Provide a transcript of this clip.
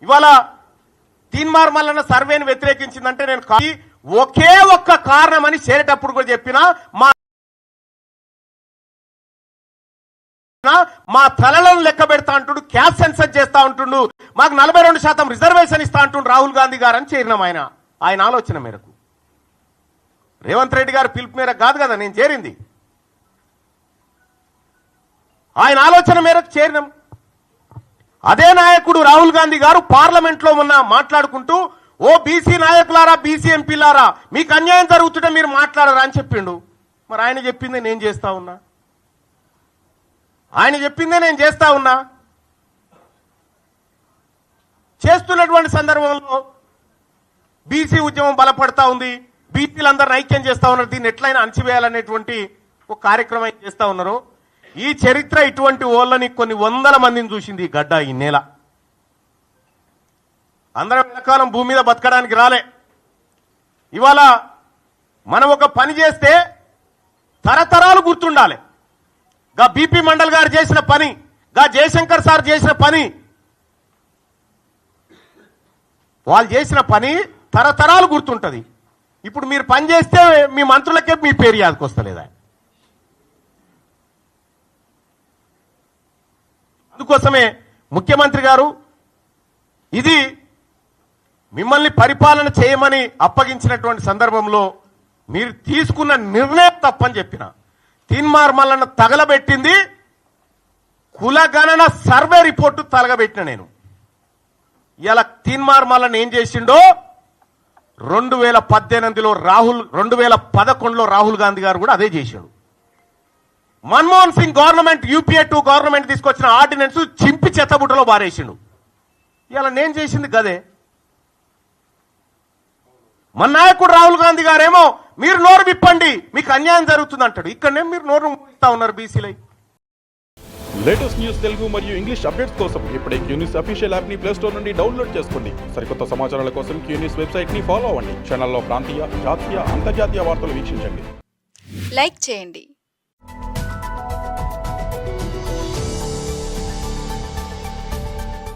ఇవాళ తీన్మార్ మల్లన్న సర్వేని వ్యతిరేకించిందంటే నేను ఒకే ఒక్క కారణం అని చేరేటప్పుడు కూడా చెప్పినా మా తలలను లెక్క పెడతా అంటుండు, క్యాస్ట్ సెన్సస్ చేస్తా ఉంటుండు, మాకు 42% రిజర్వేషన్ ఇస్తా అంటుండు రాహుల్ గాంధీ గారు అని చేరినాం. ఆయన ఆలోచన మేరకు, రేవంత్ రెడ్డి గారు పిలుపు మేరకు కాదు కదా నేను చేరింది, ఆయన ఆలోచన మేరకు చేరినాం. అదే నాయకుడు రాహుల్ గాంధీ గారు పార్లమెంట్ లో మొన్న మాట్లాడుకుంటూ ఓ బీసీ నాయకులారా, బీసీ ఎంపీలారా, మీకు అన్యాయం జరుగుతుంటే మీరు మాట్లాడరా అని చెప్పిండు. మరి ఆయన చెప్పింది నేను చేస్తా ఉన్నా, ఆయన చెప్పిందే నేను చేస్తా ఉన్నా. చేస్తున్నటువంటి సందర్భంలో బీసీ ఉద్యమం బలపడతా ఉంది, బీసీలందరిని ఐక్యం చేస్తా ఉన్నారు, దీన్ని ఎట్లయినా అణచివేయాలనేటువంటి ఒక కార్యక్రమం చేస్తా ఉన్నారు. ఈ చరిత్ర ఇటువంటి ఓళ్ళని కొన్ని వందల మందిని చూసింది ఈ గడ్డ, ఈ నేల. అందరం ఎంతకాలం భూమి మీద బతకడానికి రాలే. ఇవాళ మనం ఒక పని చేస్తే తరతరాలు గుర్తుండాలి. గా బీపీ మండల్ గారు చేసిన పని, గా జయశంకర్ సార్ చేసిన పని, వాళ్ళు చేసిన పని తరతరాలు గుర్తుంటది. ఇప్పుడు మీరు పని చేస్తే మీ మంత్రులకే మీ పేరు యాదకొస్తలేదా? అందుకోసమే ముఖ్యమంత్రి గారు ఇది మిమ్మల్ని పరిపాలన చేయమని అప్పగించినటువంటి సందర్భంలో మీరు తీసుకున్న నిర్ణయం తప్పని చెప్పిన. తీన్మార్ మల్లన్న తగలబెట్టింది కులగణన సర్వే రిపోర్టు తగలబెట్టిన నేను. ఇలా తీన్మార్ మల్లన్న ఏం చేసిండో 2018లో 2011లో రాహుల్ గాంధీ గారు కూడా అదే చేశాడు. Manmohan Singh government UPA 2 government తీసుకొచ్చిన ఆర్డినెన్స్ చింపి చెత్తబుట్టలో బారేసిండు. ఇలా నేను చేసింది గదే. మన నాయకుడు రాహుల్ గాంధీ గారేమో మీరు నోరు విప్పండి మీకు అన్యాయం జరుగుతుంది అంటాడు. ఇక్కడనే మీరు నోరు ఇస్తా ఉన్నారు బీసీలై. లేటెస్ట్ న్యూస్ తెలుగు మరియు ఇంగ్లీష్ అప్డేట్స్ కోసం ఇప్పుడే క్యూన్యూస్ అఫీషియల్ యాప్ ని ప్లే స్టోర్ నుండి డౌన్లోడ్ చేసుకోండి. సరికొత్త సమాచారాల కోసం క్యూన్యూస్ వెబ్సైట్ ని ఫాలో అవ్వండి. ఛానల్లో ప్రాంతీయ, జాతీయ, అంతర్జాతీయ వార్తలు వీక్షించండి. లైక్ చేయండి.